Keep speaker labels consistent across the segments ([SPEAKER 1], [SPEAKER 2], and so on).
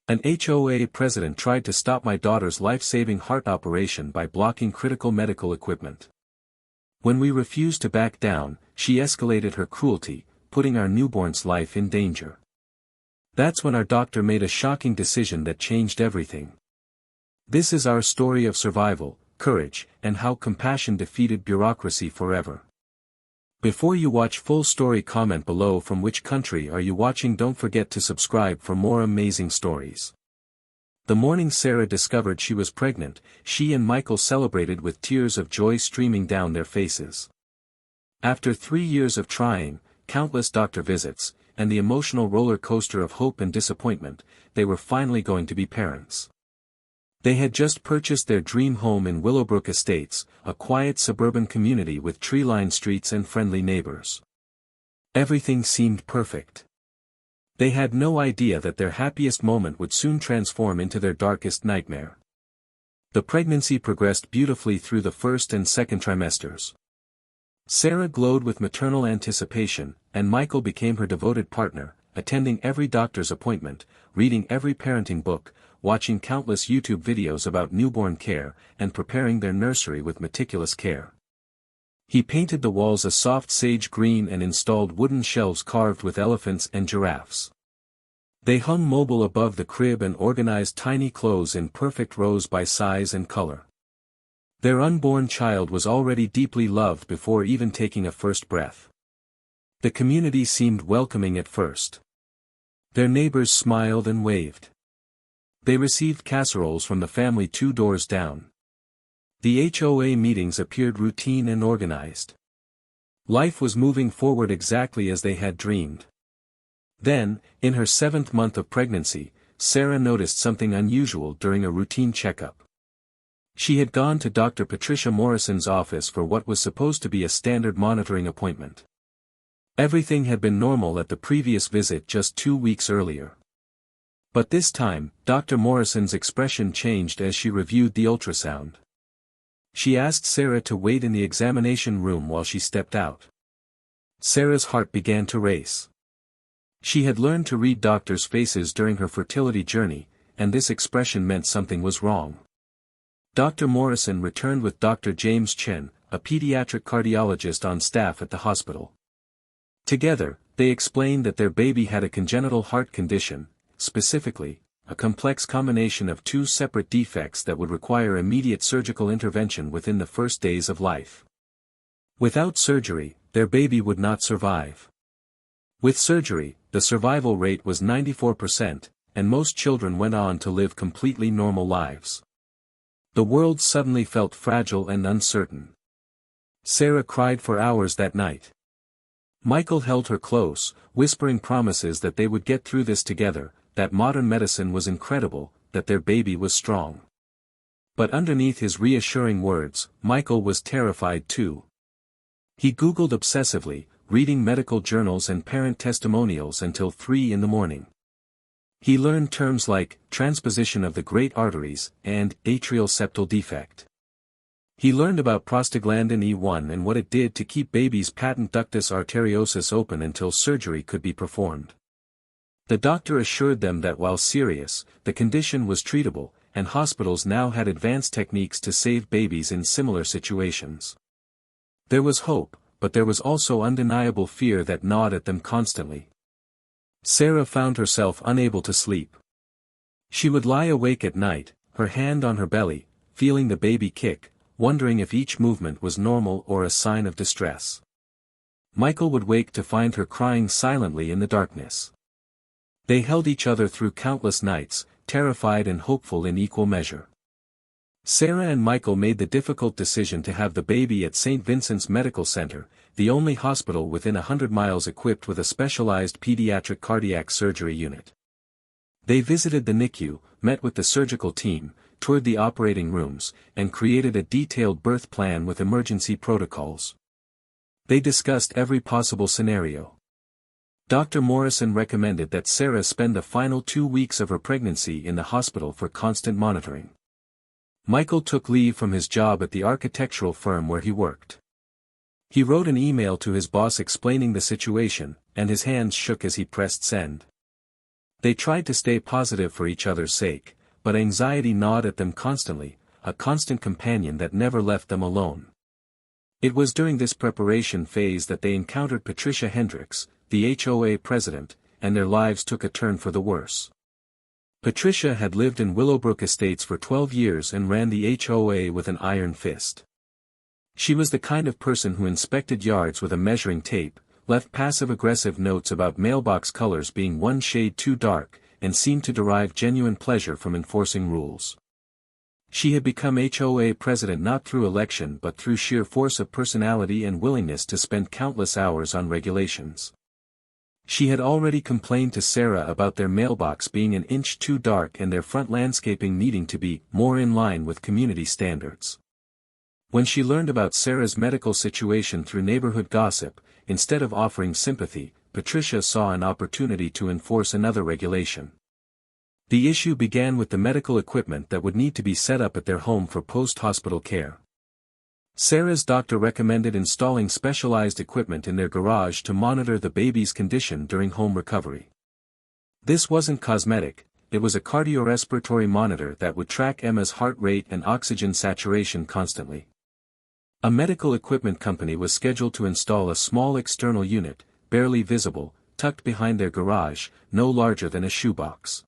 [SPEAKER 1] An HOA president tried to stop my daughter's life-saving heart operation by blocking critical medical equipment. When we refused to back down, she escalated her cruelty, putting our newborn's life in danger. That's when our doctor made a shocking decision that changed everything. This is our story of survival, courage, and how compassion defeated bureaucracy forever. Before you watch full story, comment below from which country are you watching. Don't forget to subscribe for more amazing stories. The morning Sarah discovered she was pregnant, she and Michael celebrated with tears of joy streaming down their faces. After 3 years of trying, countless doctor visits, and the emotional roller coaster of hope and disappointment, they were finally going to be parents. They had just purchased their dream home in Willowbrook Estates, a quiet suburban community with tree-lined streets and friendly neighbors. Everything seemed perfect. They had no idea that their happiest moment would soon transform into their darkest nightmare. The pregnancy progressed beautifully through the first and second trimesters. Sarah glowed with maternal anticipation, and Michael became her devoted partner, attending every doctor's appointment, reading every parenting book, watching countless YouTube videos about newborn care, and preparing their nursery with meticulous care. He painted the walls a soft sage green and installed wooden shelves carved with elephants and giraffes. They hung mobile above the crib and organized tiny clothes in perfect rows by size and color. Their unborn child was already deeply loved before even taking a first breath. The community seemed welcoming at first. Their neighbors smiled and waved. They received casseroles from the family 2 doors down. The HOA meetings appeared routine and organized. Life was moving forward exactly as they had dreamed. Then, in her 7th month of pregnancy, Sarah noticed something unusual during a routine checkup. She had gone to Dr. Patricia Morrison's office for what was supposed to be a standard monitoring appointment. Everything had been normal at the previous visit just 2 weeks earlier. But this time, Dr. Morrison's expression changed as she reviewed the ultrasound. She asked Sarah to wait in the examination room while she stepped out. Sarah's heart began to race. She had learned to read doctors' faces during her fertility journey, and this expression meant something was wrong. Dr. Morrison returned with Dr. James Chen, a pediatric cardiologist on staff at the hospital. Together, they explained that their baby had a congenital heart condition, specifically, a complex combination of 2 separate defects that would require immediate surgical intervention within the first days of life. Without surgery, their baby would not survive. With surgery, the survival rate was 94%, and most children went on to live completely normal lives. The world suddenly felt fragile and uncertain. Sarah cried for hours that night. Michael held her close, whispering promises that they would get through this together, that modern medicine was incredible, that their baby was strong. But underneath his reassuring words, Michael was terrified too. He Googled obsessively, reading medical journals and parent testimonials until 3 in the morning. He learned terms like transposition of the great arteries and atrial septal defect. He learned about prostaglandin E1 and what it did to keep baby's patent ductus arteriosus open until surgery could be performed. The doctor assured them that while serious, the condition was treatable, and hospitals now had advanced techniques to save babies in similar situations. There was hope, but there was also undeniable fear that gnawed at them constantly. Sarah found herself unable to sleep. She would lie awake at night, her hand on her belly, feeling the baby kick, wondering if each movement was normal or a sign of distress. Michael would wake to find her crying silently in the darkness. They held each other through countless nights, terrified and hopeful in equal measure. Sarah and Michael made the difficult decision to have the baby at St. Vincent's Medical Center, the only hospital within 100 miles equipped with a specialized pediatric cardiac surgery unit. They visited the NICU, met with the surgical team, toured the operating rooms, and created a detailed birth plan with emergency protocols. They discussed every possible scenario. Dr. Morrison recommended that Sarah spend the final 2 weeks of her pregnancy in the hospital for constant monitoring. Michael took leave from his job at the architectural firm where he worked. He wrote an email to his boss explaining the situation, and his hands shook as he pressed send. They tried to stay positive for each other's sake, but anxiety gnawed at them constantly, a constant companion that never left them alone. It was during this preparation phase that they encountered Patricia Hendricks, the HOA president, and their lives took a turn for the worse. Patricia had lived in Willowbrook Estates for 12 years and ran the HOA with an iron fist. She was the kind of person who inspected yards with a measuring tape, left passive-aggressive notes about mailbox colors being one shade too dark, and seemed to derive genuine pleasure from enforcing rules. She had become HOA president not through election but through sheer force of personality and willingness to spend countless hours on regulations. She had already complained to Sarah about their mailbox being an inch too dark and their front landscaping needing to be more in line with community standards. When she learned about Sarah's medical situation through neighborhood gossip, instead of offering sympathy, Patricia saw an opportunity to enforce another regulation. The issue began with the medical equipment that would need to be set up at their home for post-hospital care. Sarah's doctor recommended installing specialized equipment in their garage to monitor the baby's condition during home recovery. This wasn't cosmetic, it was a cardiorespiratory monitor that would track Emma's heart rate and oxygen saturation constantly. A medical equipment company was scheduled to install a small external unit, barely visible, tucked behind their garage, no larger than a shoebox.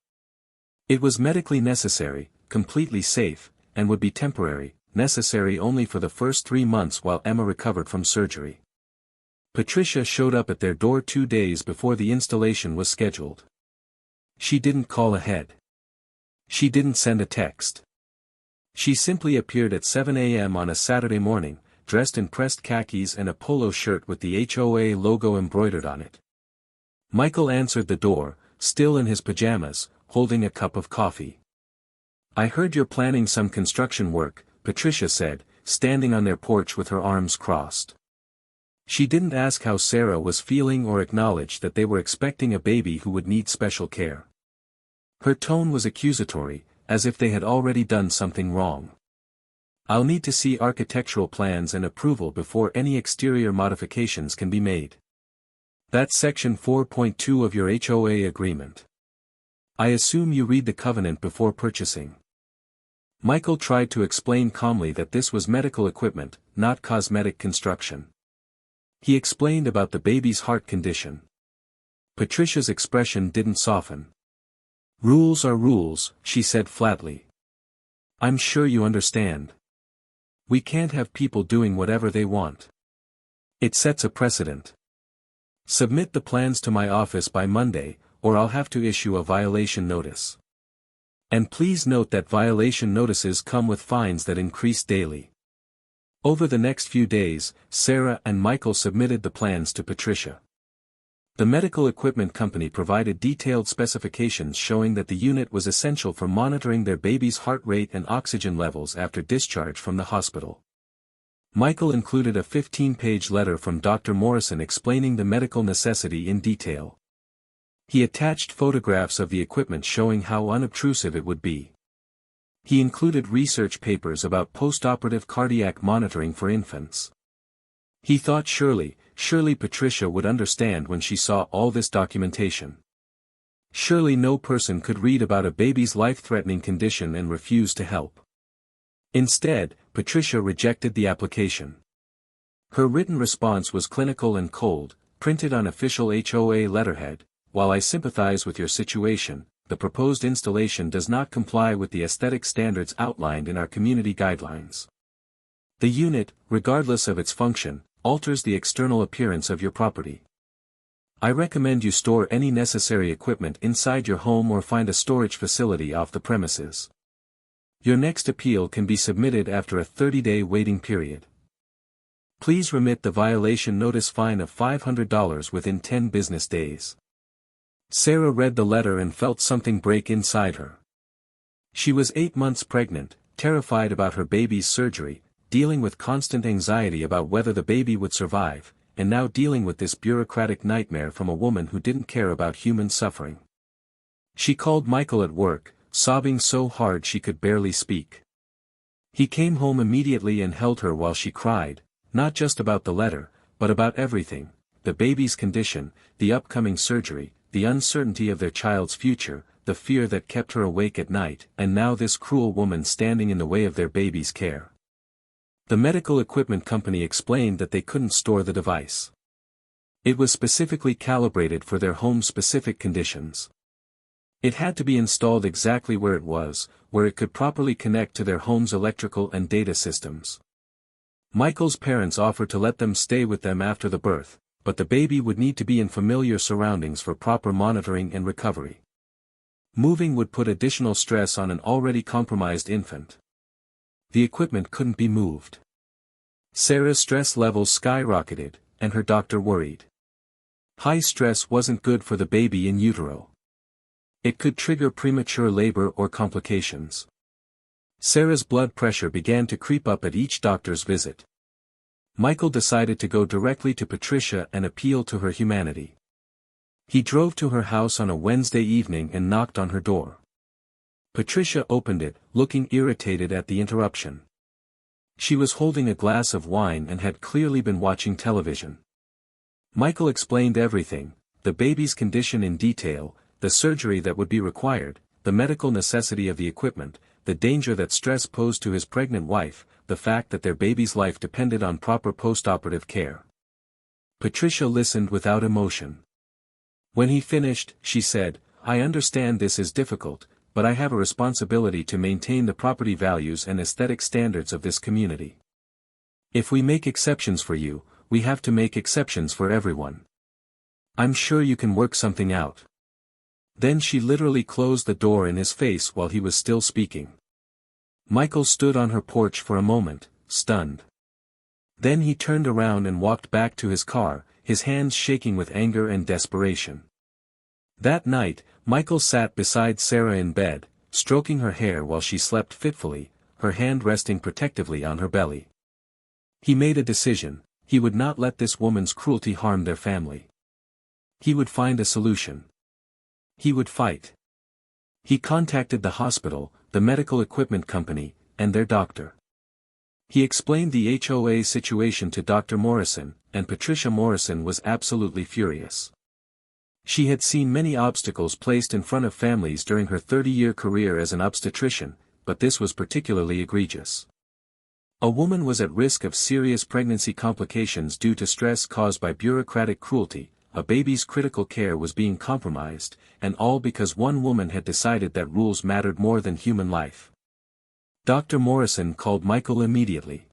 [SPEAKER 1] It was medically necessary, completely safe, and would be temporary, necessary only for the first 3 months while Emma recovered from surgery. Patricia showed up at their door 2 days before the installation was scheduled. She didn't call ahead. She didn't send a text. She simply appeared at 7 a.m. on a Saturday morning, dressed in pressed khakis and a polo shirt with the HOA logo embroidered on it. Michael answered the door, still in his pajamas, holding a cup of coffee. "I heard you're planning some construction work," Patricia said, standing on their porch with her arms crossed. She didn't ask how Sarah was feeling or acknowledge that they were expecting a baby who would need special care. Her tone was accusatory, as if they had already done something wrong. "I'll need to see architectural plans and approval before any exterior modifications can be made. That's Section 4.2 of your HOA agreement. I assume you read the covenant before purchasing." Michael tried to explain calmly that this was medical equipment, not cosmetic construction. He explained about the baby's heart condition. Patricia's expression didn't soften. "Rules are rules," she said flatly. "I'm sure you understand. We can't have people doing whatever they want. It sets a precedent. Submit the plans to my office by Monday, or I'll have to issue a violation notice. And please note that violation notices come with fines that increase daily." Over the next few days, Sarah and Michael submitted the plans to Patricia. The medical equipment company provided detailed specifications showing that the unit was essential for monitoring their baby's heart rate and oxygen levels after discharge from the hospital. Michael included a 15-page letter from Dr. Morrison explaining the medical necessity in detail. He attached photographs of the equipment showing how unobtrusive it would be. He included research papers about postoperative cardiac monitoring for infants. He thought surely Patricia would understand when she saw all this documentation. Surely no person could read about a baby's life-threatening condition and refuse to help. Instead, Patricia rejected the application. Her written response was clinical and cold, printed on official HOA letterhead. "While I sympathize with your situation, the proposed installation does not comply with the aesthetic standards outlined in our community guidelines. The unit, regardless of its function, alters the external appearance of your property. I recommend you store any necessary equipment inside your home or find a storage facility off the premises. Your next appeal can be submitted after a 30-day waiting period. Please remit the violation notice fine of $500 within 10 business days." Sarah read the letter and felt something break inside her. She was 8 months pregnant, terrified about her baby's surgery, dealing with constant anxiety about whether the baby would survive, and now dealing with this bureaucratic nightmare from a woman who didn't care about human suffering. She called Michael at work, sobbing so hard she could barely speak. He came home immediately and held her while she cried, not just about the letter, but about everything: the baby's condition, the upcoming surgery, the uncertainty of their child's future, the fear that kept her awake at night, and now this cruel woman standing in the way of their baby's care. The medical equipment company explained that they couldn't store the device. It was specifically calibrated for their home-specific conditions. It had to be installed exactly where it could properly connect to their home's electrical and data systems. Michael's parents offered to let them stay with them after the birth, but the baby would need to be in familiar surroundings for proper monitoring and recovery. Moving would put additional stress on an already compromised infant. The equipment couldn't be moved. Sarah's stress levels skyrocketed, and her doctor worried. High stress wasn't good for the baby in utero. It could trigger premature labor or complications. Sarah's blood pressure began to creep up at each doctor's visit. Michael decided to go directly to Patricia and appeal to her humanity. He drove to her house on a Wednesday evening and knocked on her door. Patricia opened it, looking irritated at the interruption. She was holding a glass of wine and had clearly been watching television. Michael explained everything, the baby's condition in detail, the surgery that would be required, the medical necessity of the equipment, the danger that stress posed to his pregnant wife, the fact that their baby's life depended on proper postoperative care. Patricia listened without emotion. When he finished, she said, "I understand this is difficult, but I have a responsibility to maintain the property values and aesthetic standards of this community. If we make exceptions for you, we have to make exceptions for everyone. I'm sure you can work something out." Then she literally closed the door in his face while he was still speaking. Michael stood on her porch for a moment, stunned. Then he turned around and walked back to his car, his hands shaking with anger and desperation. That night, Michael sat beside Sarah in bed, stroking her hair while she slept fitfully, her hand resting protectively on her belly. He made a decision: he would not let this woman's cruelty harm their family. He would find a solution. He would fight. He contacted the hospital, the medical equipment company, and their doctor. He explained the HOA situation to Dr. Morrison, and Patricia Morrison was absolutely furious. She had seen many obstacles placed in front of families during her 30-year career as an obstetrician, but this was particularly egregious. A woman was at risk of serious pregnancy complications due to stress caused by bureaucratic cruelty, a baby's critical care was being compromised, and all because one woman had decided that rules mattered more than human life. Dr. Morrison called Michael immediately.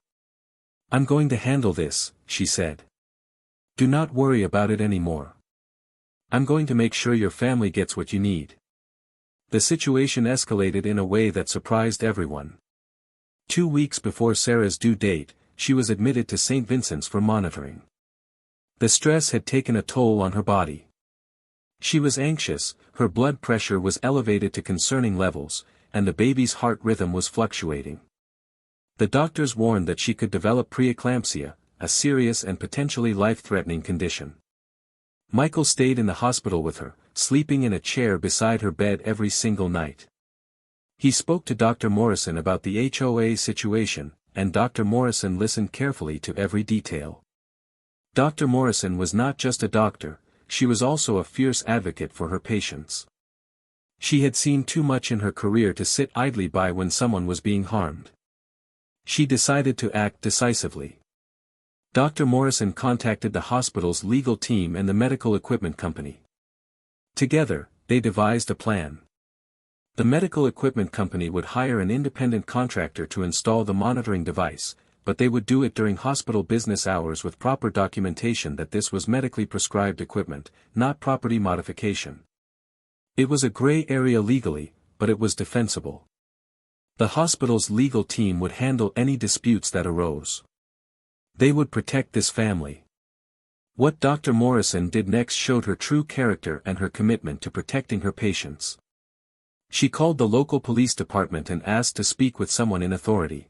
[SPEAKER 1] "I'm going to handle this," she said. "Do not worry about it anymore. I'm going to make sure your family gets what you need." The situation escalated in a way that surprised everyone. 2 weeks before Sarah's due date, she was admitted to St. Vincent's for monitoring. The stress had taken a toll on her body. She was anxious, her blood pressure was elevated to concerning levels, and the baby's heart rhythm was fluctuating. The doctors warned that she could develop preeclampsia, a serious and potentially life-threatening condition. Michael stayed in the hospital with her, sleeping in a chair beside her bed every single night. He spoke to Dr. Morrison about the HOA situation, and Dr. Morrison listened carefully to every detail. Dr. Morrison was not just a doctor, she was also a fierce advocate for her patients. She had seen too much in her career to sit idly by when someone was being harmed. She decided to act decisively. Dr. Morrison contacted the hospital's legal team and the medical equipment company. Together, they devised a plan. The medical equipment company would hire an independent contractor to install the monitoring device, but they would do it during hospital business hours with proper documentation that this was medically prescribed equipment, not property modification. It was a gray area legally, but it was defensible. The hospital's legal team would handle any disputes that arose. They would protect this family. What Dr. Morrison did next showed her true character and her commitment to protecting her patients. She called the local police department and asked to speak with someone in authority.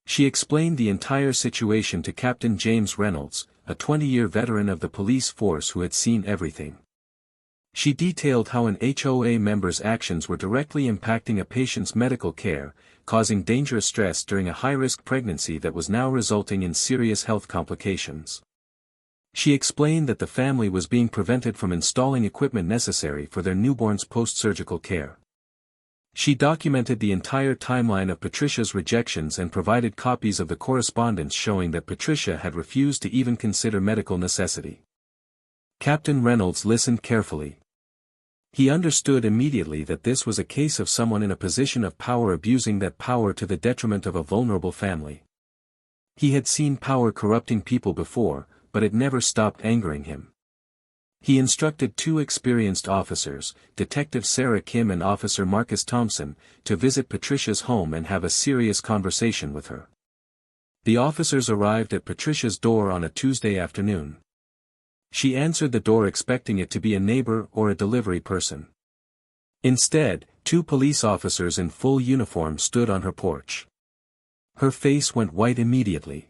[SPEAKER 1] She explained the entire situation to Captain James Reynolds, a 20-year veteran of the police force who had seen everything. She detailed how an HOA member's actions were directly impacting a patient's medical care, causing dangerous stress during a high-risk pregnancy that was now resulting in serious health complications. She explained that the family was being prevented from installing equipment necessary for their newborn's post-surgical care. She documented the entire timeline of Patricia's rejections and provided copies of the correspondence showing that Patricia had refused to even consider medical necessity. Captain Reynolds listened carefully. He understood immediately that this was a case of someone in a position of power abusing that power to the detriment of a vulnerable family. He had seen power corrupting people before, but it never stopped angering him. He instructed two experienced officers, Detective Sarah Kim and Officer Marcus Thompson, to visit Patricia's home and have a serious conversation with her. The officers arrived at Patricia's door on a Tuesday afternoon. She answered the door expecting it to be a neighbor or a delivery person. Instead, two police officers in full uniform stood on her porch. Her face went white immediately.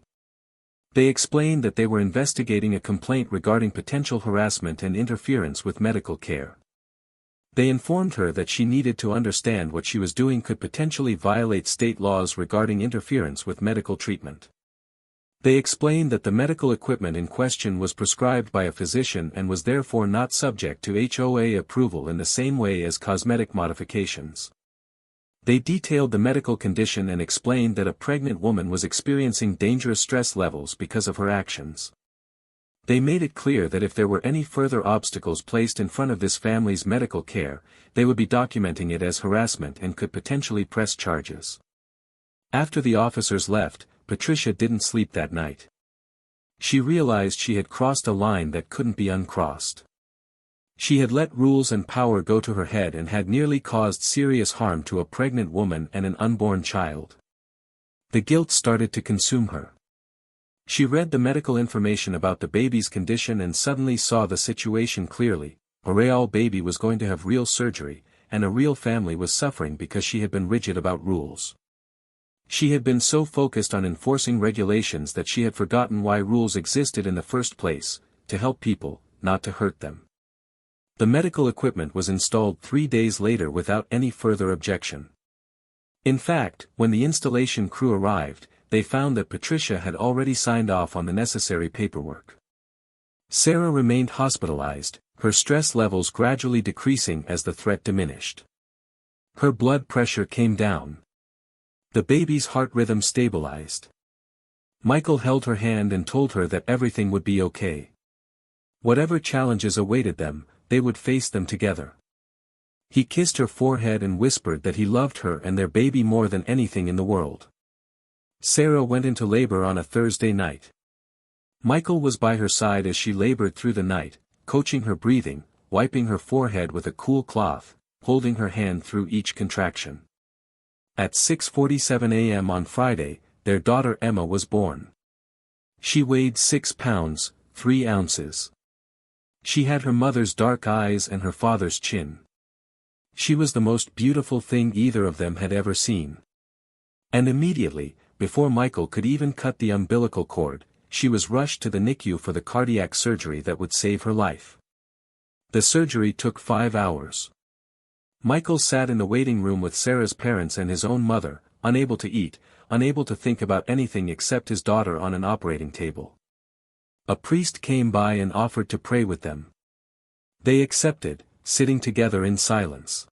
[SPEAKER 1] They explained that they were investigating a complaint regarding potential harassment and interference with medical care. They informed her that she needed to understand what she was doing could potentially violate state laws regarding interference with medical treatment. They explained that the medical equipment in question was prescribed by a physician and was therefore not subject to HOA approval in the same way as cosmetic modifications. They detailed the medical condition and explained that a pregnant woman was experiencing dangerous stress levels because of her actions. They made it clear that if there were any further obstacles placed in front of this family's medical care, they would be documenting it as harassment and could potentially press charges. After the officers left, Patricia didn't sleep that night. She realized she had crossed a line that couldn't be uncrossed. She had let rules and power go to her head and had nearly caused serious harm to a pregnant woman and an unborn child. The guilt started to consume her. She read the medical information about the baby's condition and suddenly saw the situation clearly. A real baby was going to have real surgery, and a real family was suffering because she had been rigid about rules. She had been so focused on enforcing regulations that she had forgotten why rules existed in the first place, to help people, not to hurt them. The medical equipment was installed 3 days later without any further objection. In fact, when the installation crew arrived, they found that Patricia had already signed off on the necessary paperwork. Sarah remained hospitalized, her stress levels gradually decreasing as the threat diminished. Her blood pressure came down. The baby's heart rhythm stabilized. Michael held her hand and told her that everything would be okay. Whatever challenges awaited them, they would face them together. He kissed her forehead and whispered that he loved her and their baby more than anything in the world. Sarah went into labor on a Thursday night. Michael was by her side as she labored through the night, coaching her breathing, wiping her forehead with a cool cloth, holding her hand through each contraction. At 6:47 a.m. on Friday, their daughter Emma was born. She weighed 6 pounds, 3 ounces. She had her mother's dark eyes and her father's chin. She was the most beautiful thing either of them had ever seen. And immediately, before Michael could even cut the umbilical cord, she was rushed to the NICU for the cardiac surgery that would save her life. The surgery took 5 hours. Michael sat in the waiting room with Sarah's parents and his own mother, unable to eat, unable to think about anything except his daughter on an operating table. A priest came by and offered to pray with them. They accepted, sitting together in silence.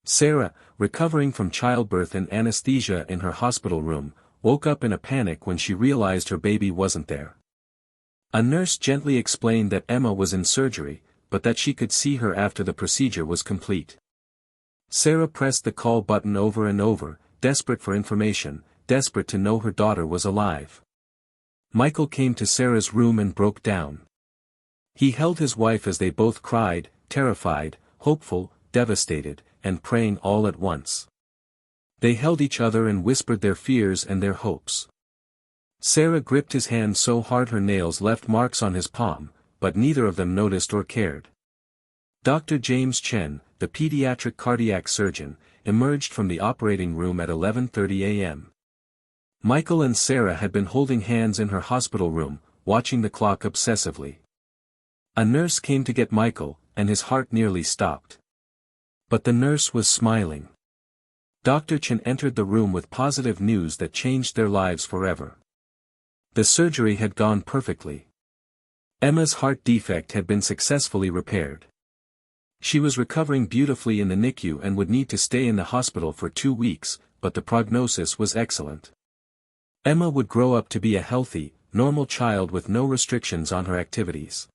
[SPEAKER 1] Sarah, recovering from childbirth and anesthesia in her hospital room, woke up in a panic when she realized her baby wasn't there. A nurse gently explained that Emma was in surgery, but that she could see her after the procedure was complete. Sarah pressed the call button over and over, desperate for information, desperate to know her daughter was alive. Michael came to Sarah's room and broke down. He held his wife as they both cried, terrified, hopeful, devastated, and praying all at once. They held each other and whispered their fears and their hopes. Sarah gripped his hand so hard her nails left marks on his palm, but neither of them noticed or cared. Dr. James Chen, the pediatric cardiac surgeon, emerged from the operating room at 11:30 a.m. Michael and Sarah had been holding hands in her hospital room, watching the clock obsessively. A nurse came to get Michael, and his heart nearly stopped. But the nurse was smiling. Dr. Chen entered the room with positive news that changed their lives forever. The surgery had gone perfectly. Emma's heart defect had been successfully repaired. She was recovering beautifully in the NICU and would need to stay in the hospital for 2 weeks, but the prognosis was excellent. Emma would grow up to be a healthy, normal child with no restrictions on her activities.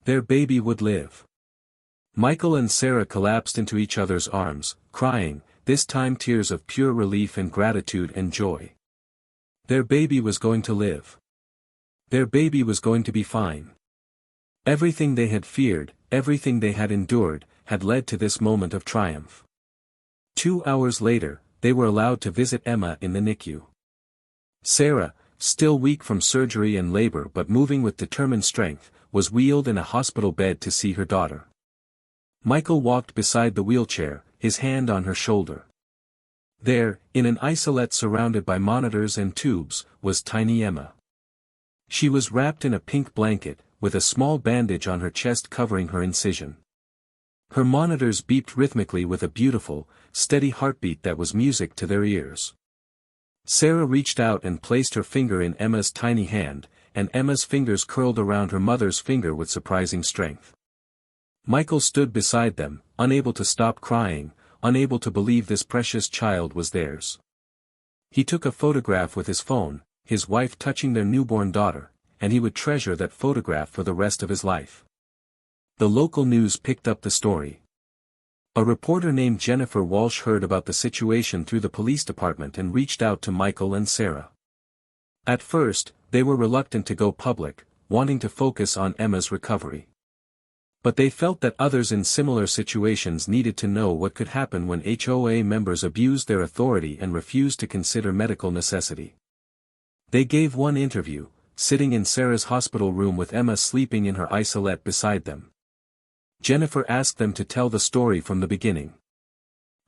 [SPEAKER 1] Their baby would live. Michael and Sarah collapsed into each other's arms, crying, this time tears of pure relief and gratitude and joy. Their baby was going to live. Their baby was going to be fine. Everything they had feared, everything they had endured, had led to this moment of triumph. 2 hours later, they were allowed to visit Emma in the NICU. Sarah, still weak from surgery and labor but moving with determined strength, was wheeled in a hospital bed to see her daughter. Michael walked beside the wheelchair, his hand on her shoulder. There, in an isolette surrounded by monitors and tubes, was tiny Emma. She was wrapped in a pink blanket, with a small bandage on her chest covering her incision. Her monitors beeped rhythmically with a beautiful, steady heartbeat that was music to their ears. Sarah reached out and placed her finger in Emma's tiny hand, and Emma's fingers curled around her mother's finger with surprising strength. Michael stood beside them, unable to stop crying, unable to believe this precious child was theirs. He took a photograph with his phone, his wife touching their newborn daughter, and he would treasure that photograph for the rest of his life. The local news picked up the story. A reporter named Jennifer Walsh heard about the situation through the police department and reached out to Michael and Sarah. At first, they were reluctant to go public, wanting to focus on Emma's recovery. But they felt that others in similar situations needed to know what could happen when HOA members abused their authority and refused to consider medical necessity. They gave one interview, sitting in Sarah's hospital room with Emma sleeping in her isolette beside them. Jennifer asked them to tell the story from the beginning.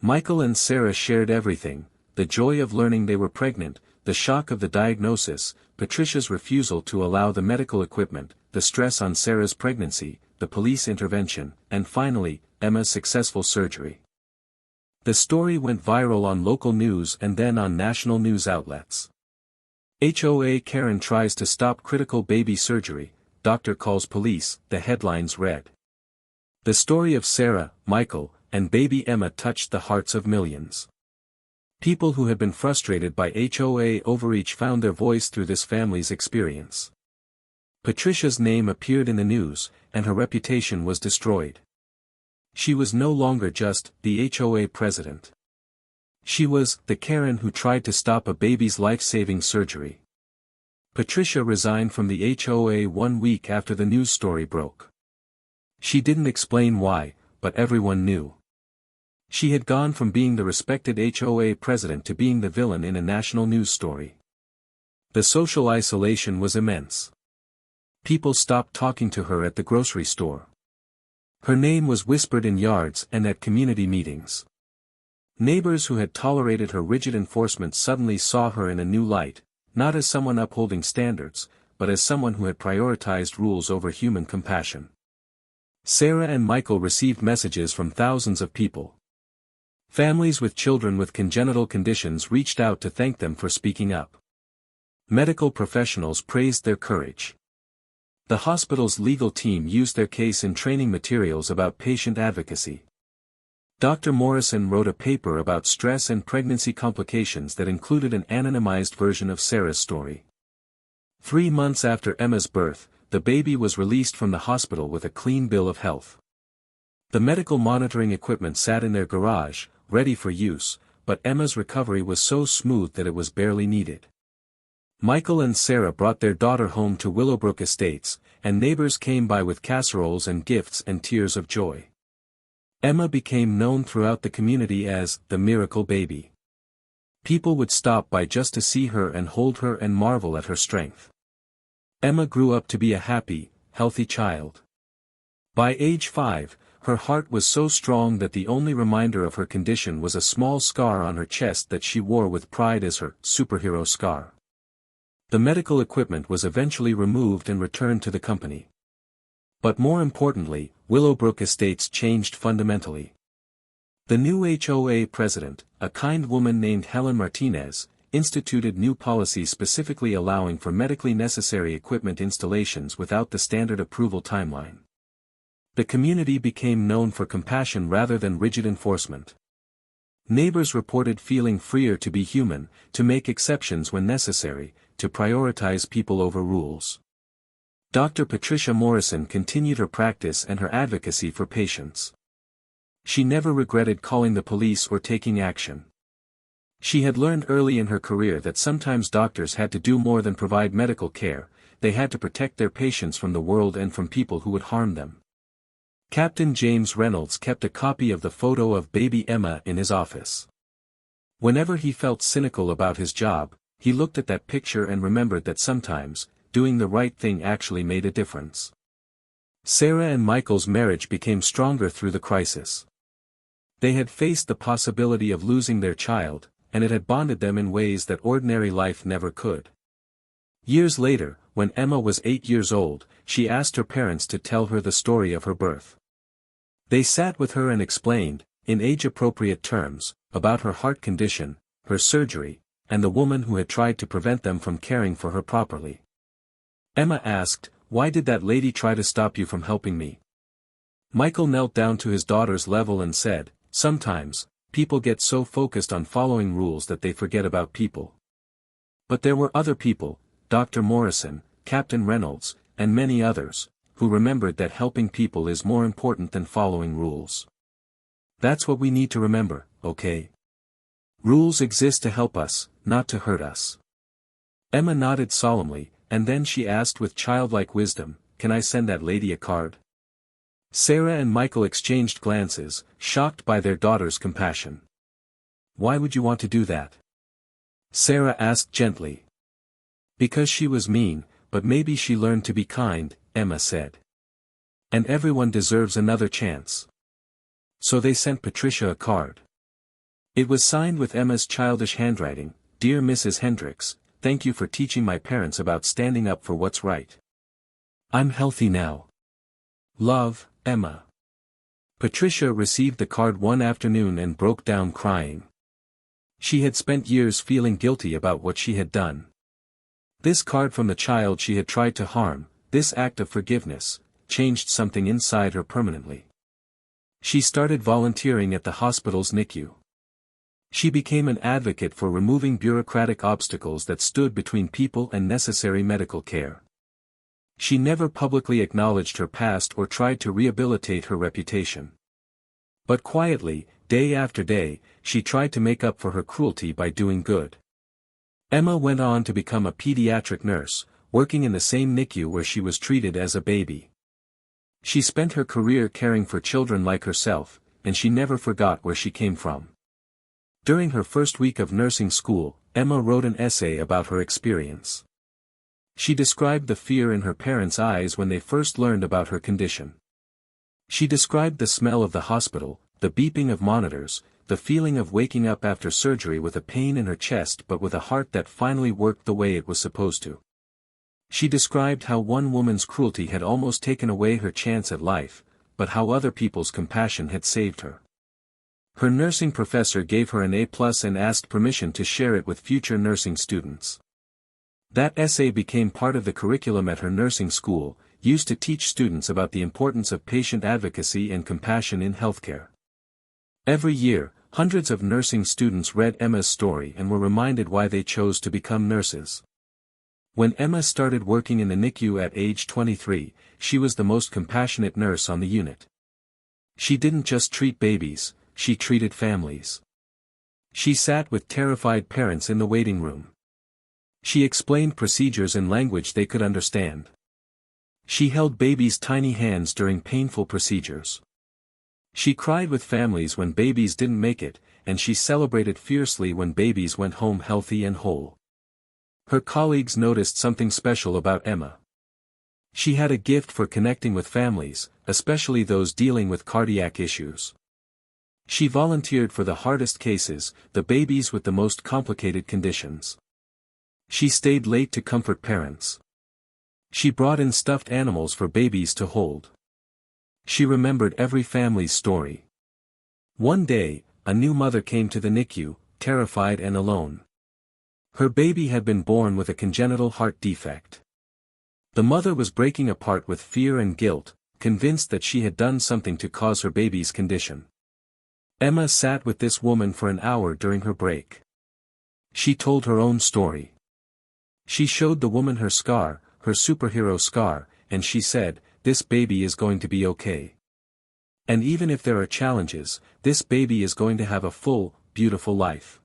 [SPEAKER 1] Michael and Sarah shared everything: the joy of learning they were pregnant, the shock of the diagnosis, Patricia's refusal to allow the medical equipment, the stress on Sarah's pregnancy, the police intervention, and finally, Emma's successful surgery. The story went viral on local news and then on national news outlets. HOA Karen tries to stop critical baby surgery, doctor calls police, the headlines read. The story of Sarah, Michael, and baby Emma touched the hearts of millions. People who had been frustrated by HOA overreach found their voice through this family's experience. Patricia's name appeared in the news, and her reputation was destroyed. She was no longer just the HOA president. She was the Karen who tried to stop a baby's life-saving surgery. Patricia resigned from the HOA 1 week after the news story broke. She didn't explain why, but everyone knew. She had gone from being the respected HOA president to being the villain in a national news story. The social isolation was immense. People stopped talking to her at the grocery store. Her name was whispered in yards and at community meetings. Neighbors who had tolerated her rigid enforcement suddenly saw her in a new light, not as someone upholding standards, but as someone who had prioritized rules over human compassion. Sarah and Michael received messages from thousands of people. Families with children with congenital conditions reached out to thank them for speaking up. Medical professionals praised their courage. The hospital's legal team used their case in training materials about patient advocacy. Dr. Morrison wrote a paper about stress and pregnancy complications that included an anonymized version of Sarah's story. 3 months after Emma's birth, the baby was released from the hospital with a clean bill of health. The medical monitoring equipment sat in their garage, ready for use, but Emma's recovery was so smooth that it was barely needed. Michael and Sarah brought their daughter home to Willowbrook Estates, and neighbors came by with casseroles and gifts and tears of joy. Emma became known throughout the community as the miracle baby. People would stop by just to see her and hold her and marvel at her strength. Emma grew up to be a happy, healthy child. By age 5, her heart was so strong that the only reminder of her condition was a small scar on her chest that she wore with pride as her superhero scar. The medical equipment was eventually removed and returned to the company. But more importantly, Willowbrook Estates changed fundamentally. The new HOA president, a kind woman named Helen Martinez, instituted new policies specifically allowing for medically necessary equipment installations without the standard approval timeline. The community became known for compassion rather than rigid enforcement. Neighbors reported feeling freer to be human, to make exceptions when necessary, to prioritize people over rules. Dr. Patricia Morrison continued her practice and her advocacy for patients. She never regretted calling the police or taking action. She had learned early in her career that sometimes doctors had to do more than provide medical care, they had to protect their patients from the world and from people who would harm them. Captain James Reynolds kept a copy of the photo of baby Emma in his office. Whenever he felt cynical about his job, he looked at that picture and remembered that sometimes, doing the right thing actually made a difference. Sarah and Michael's marriage became stronger through the crisis. They had faced the possibility of losing their child, and it had bonded them in ways that ordinary life never could. Years later, when Emma was 8 years old, she asked her parents to tell her the story of her birth. They sat with her and explained, in age-appropriate terms, about her heart condition, her surgery, and the woman who had tried to prevent them from caring for her properly. Emma asked, "Why did that lady try to stop you from helping me?" Michael knelt down to his daughter's level and said, "Sometimes, people get so focused on following rules that they forget about people." But there were other people, Dr. Morrison, Captain Reynolds, and many others, who remembered that helping people is more important than following rules. That's what we need to remember, okay? Rules exist to help us, not to hurt us. Emma nodded solemnly, and then she asked with childlike wisdom, "Can I send that lady a card?" Sarah and Michael exchanged glances, shocked by their daughter's compassion. "Why would you want to do that?" Sarah asked gently. "Because she was mean, but maybe she learned to be kind," Emma said. "And everyone deserves another chance." So they sent Patricia a card. It was signed with Emma's childish handwriting, "Dear Mrs. Hendricks, thank you for teaching my parents about standing up for what's right. I'm healthy now. Love, Emma." Patricia received the card one afternoon and broke down crying. She had spent years feeling guilty about what she had done. This card from the child she had tried to harm, this act of forgiveness, changed something inside her permanently. She started volunteering at the hospital's NICU. She became an advocate for removing bureaucratic obstacles that stood between people and necessary medical care. She never publicly acknowledged her past or tried to rehabilitate her reputation. But quietly, day after day, she tried to make up for her cruelty by doing good. Emma went on to become a pediatric nurse, working in the same NICU where she was treated as a baby. She spent her career caring for children like herself, and she never forgot where she came from. During her first week of nursing school, Emma wrote an essay about her experience. She described the fear in her parents' eyes when they first learned about her condition. She described the smell of the hospital, the beeping of monitors, the feeling of waking up after surgery with a pain in her chest but with a heart that finally worked the way it was supposed to. She described how one woman's cruelty had almost taken away her chance at life, but how other people's compassion had saved her. Her nursing professor gave her an A+ and asked permission to share it with future nursing students. That essay became part of the curriculum at her nursing school, used to teach students about the importance of patient advocacy and compassion in healthcare. Every year, hundreds of nursing students read Emma's story and were reminded why they chose to become nurses. When Emma started working in the NICU at age 23, she was the most compassionate nurse on the unit. She didn't just treat babies, she treated families. She sat with terrified parents in the waiting room. She explained procedures in language they could understand. She held babies' tiny hands during painful procedures. She cried with families when babies didn't make it, and she celebrated fiercely when babies went home healthy and whole. Her colleagues noticed something special about Emma. She had a gift for connecting with families, especially those dealing with cardiac issues. She volunteered for the hardest cases, the babies with the most complicated conditions. She stayed late to comfort parents. She brought in stuffed animals for babies to hold. She remembered every family's story. One day, a new mother came to the NICU, terrified and alone. Her baby had been born with a congenital heart defect. The mother was breaking apart with fear and guilt, convinced that she had done something to cause her baby's condition. Emma sat with this woman for an hour during her break. She told her own story. She showed the woman her scar, her superhero scar, and she said, "This baby is going to be okay. And even if there are challenges, this baby is going to have a full, beautiful life.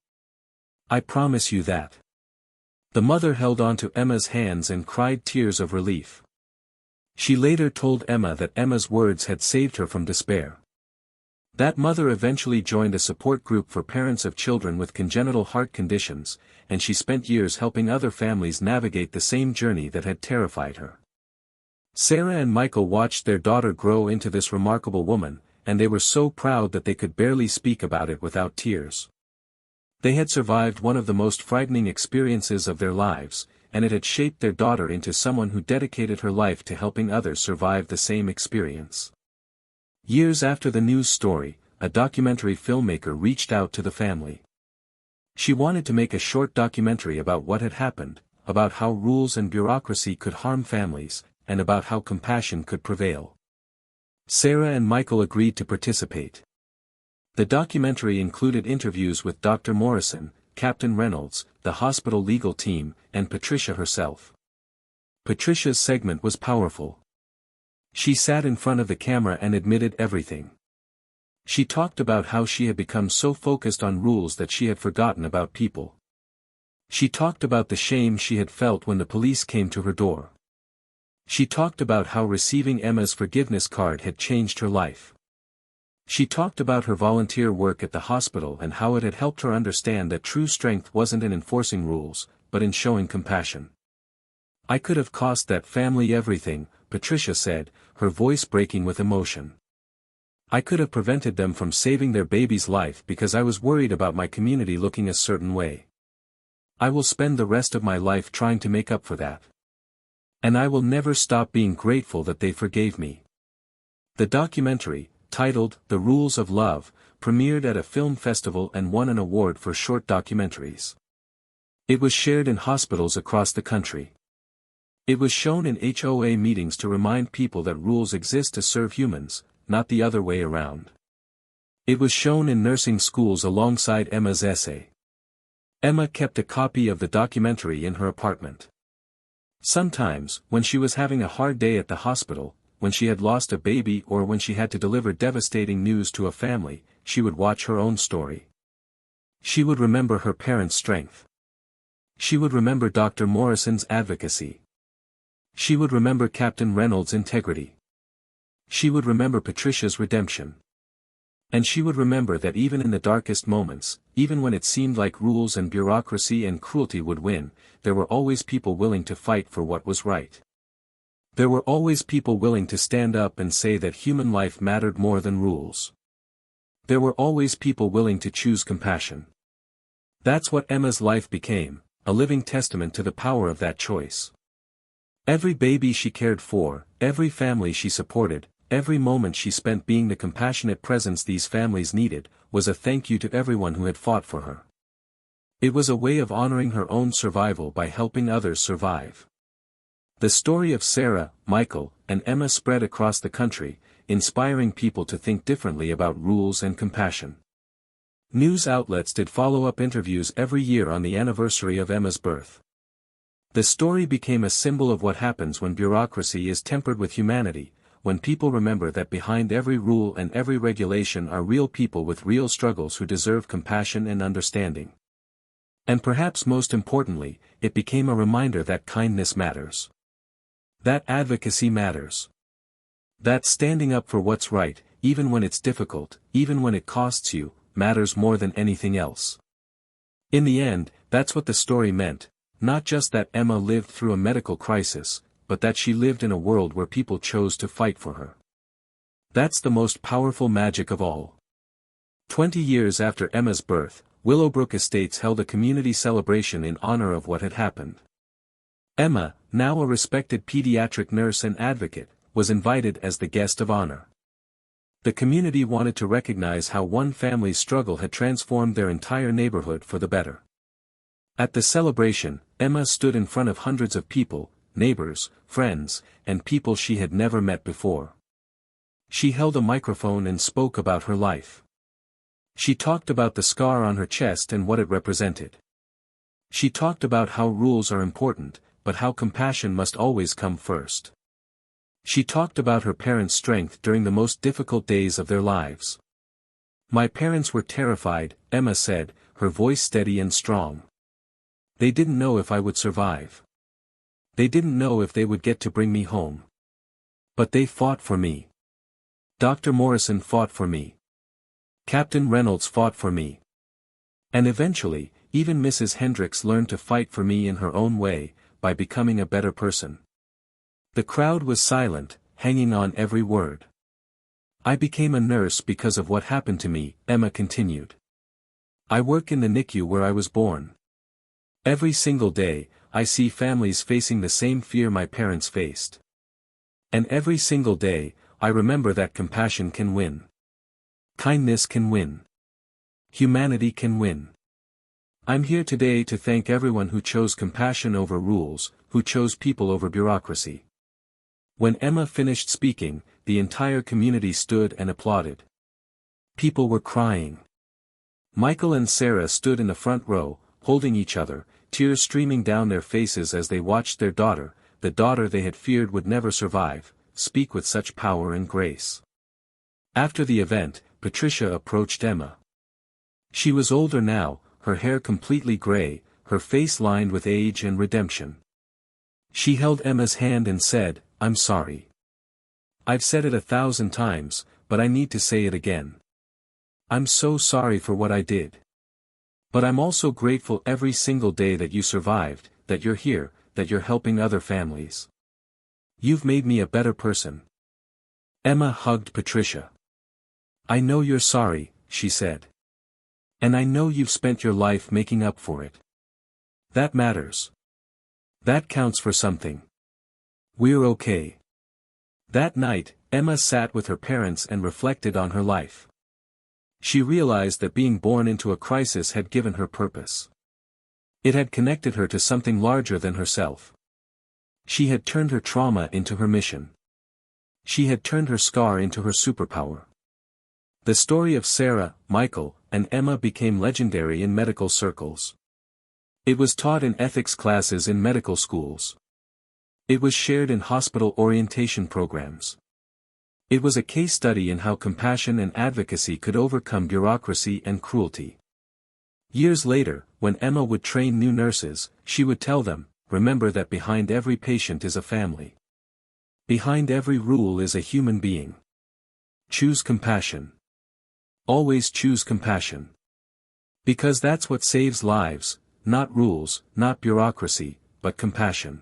[SPEAKER 1] I promise you that." The mother held on to Emma's hands and cried tears of relief. She later told Emma that Emma's words had saved her from despair. That mother eventually joined a support group for parents of children with congenital heart conditions, and she spent years helping other families navigate the same journey that had terrified her. Sarah and Michael watched their daughter grow into this remarkable woman, and they were so proud that they could barely speak about it without tears. They had survived one of the most frightening experiences of their lives, and it had shaped their daughter into someone who dedicated her life to helping others survive the same experience. Years after the news story, a documentary filmmaker reached out to the family. She wanted to make a short documentary about what had happened, about how rules and bureaucracy could harm families, and about how compassion could prevail. Sarah and Michael agreed to participate. The documentary included interviews with Dr. Morrison, Captain Reynolds, the hospital legal team, and Patricia herself. Patricia's segment was powerful. She sat in front of the camera and admitted everything. She talked about how she had become so focused on rules that she had forgotten about people. She talked about the shame she had felt when the police came to her door. She talked about how receiving Emma's forgiveness card had changed her life. She talked about her volunteer work at the hospital and how it had helped her understand that true strength wasn't in enforcing rules, but in showing compassion. "I could have cost that family everything," Patricia said, her voice breaking with emotion. "I could have prevented them from saving their baby's life because I was worried about my community looking a certain way. I will spend the rest of my life trying to make up for that. And I will never stop being grateful that they forgave me." The documentary, titled "The Rules of Love," premiered at a film festival and won an award for short documentaries. It was shared in hospitals across the country. It was shown in HOA meetings to remind people that rules exist to serve humans, not the other way around. It was shown in nursing schools alongside Emma's essay. Emma kept a copy of the documentary in her apartment. Sometimes, when she was having a hard day at the hospital, when she had lost a baby or when she had to deliver devastating news to a family, she would watch her own story. She would remember her parents' strength. She would remember Dr. Morrison's advocacy. She would remember Captain Reynolds' integrity. She would remember Patricia's redemption. And she would remember that even in the darkest moments, even when it seemed like rules and bureaucracy and cruelty would win, there were always people willing to fight for what was right. There were always people willing to stand up and say that human life mattered more than rules. There were always people willing to choose compassion. That's what Emma's life became, a living testament to the power of that choice. Every baby she cared for, every family she supported, every moment she spent being the compassionate presence these families needed, was a thank you to everyone who had fought for her. It was a way of honoring her own survival by helping others survive. The story of Sarah, Michael, and Emma spread across the country, inspiring people to think differently about rules and compassion. News outlets did follow-up interviews every year on the anniversary of Emma's birth. The story became a symbol of what happens when bureaucracy is tempered with humanity, when people remember that behind every rule and every regulation are real people with real struggles who deserve compassion and understanding. And perhaps most importantly, it became a reminder that kindness matters. That advocacy matters. That standing up for what's right, even when it's difficult, even when it costs you, matters more than anything else. In the end, that's what the story meant, not just that Emma lived through a medical crisis, but that she lived in a world where people chose to fight for her. That's the most powerful magic of all. 20 years after Emma's birth, Willowbrook Estates held a community celebration in honor of what had happened. Emma, now a respected pediatric nurse and advocate, was invited as the guest of honor. The community wanted to recognize how one family's struggle had transformed their entire neighborhood for the better. At the celebration, Emma stood in front of hundreds of people, neighbors, friends, and people she had never met before. She held a microphone and spoke about her life. She talked about the scar on her chest and what it represented. She talked about how rules are important, but how compassion must always come first. She talked about her parents' strength during the most difficult days of their lives. "My parents were terrified," Emma said, her voice steady and strong. "They didn't know if I would survive. They didn't know if they would get to bring me home. But they fought for me. Dr. Morrison fought for me. Captain Reynolds fought for me. And eventually, even Mrs. Hendricks learned to fight for me in her own way, by becoming a better person." The crowd was silent, hanging on every word. "I became a nurse because of what happened to me," Emma continued. "I work in the NICU where I was born. Every single day, I see families facing the same fear my parents faced. And every single day, I remember that compassion can win. Kindness can win. Humanity can win. I'm here today to thank everyone who chose compassion over rules, who chose people over bureaucracy." When Emma finished speaking, the entire community stood and applauded. People were crying. Michael and Sarah stood in the front row, holding each other, tears streaming down their faces as they watched their daughter, the daughter they had feared would never survive, speak with such power and grace. After the event, Patricia approached Emma. She was older now, her hair completely gray, her face lined with age and redemption. She held Emma's hand and said, "I'm sorry. I've said it 1,000 times, but I need to say it again. I'm so sorry for what I did. But I'm also grateful every single day that you survived, that you're here, that you're helping other families. You've made me a better person." Emma hugged Patricia. "I know you're sorry," she said. "And I know you've spent your life making up for it. That matters. That counts for something. We're okay." That night, Emma sat with her parents and reflected on her life. She realized that being born into a crisis had given her purpose. It had connected her to something larger than herself. She had turned her trauma into her mission. She had turned her scar into her superpower. The story of Sarah, Michael, and Emma became legendary in medical circles. It was taught in ethics classes in medical schools. It was shared in hospital orientation programs. It was a case study in how compassion and advocacy could overcome bureaucracy and cruelty. Years later, when Emma would train new nurses, she would tell them, "Remember that behind every patient is a family. Behind every rule is a human being. Choose compassion. Always choose compassion. Because that's what saves lives, not rules, not bureaucracy, but compassion."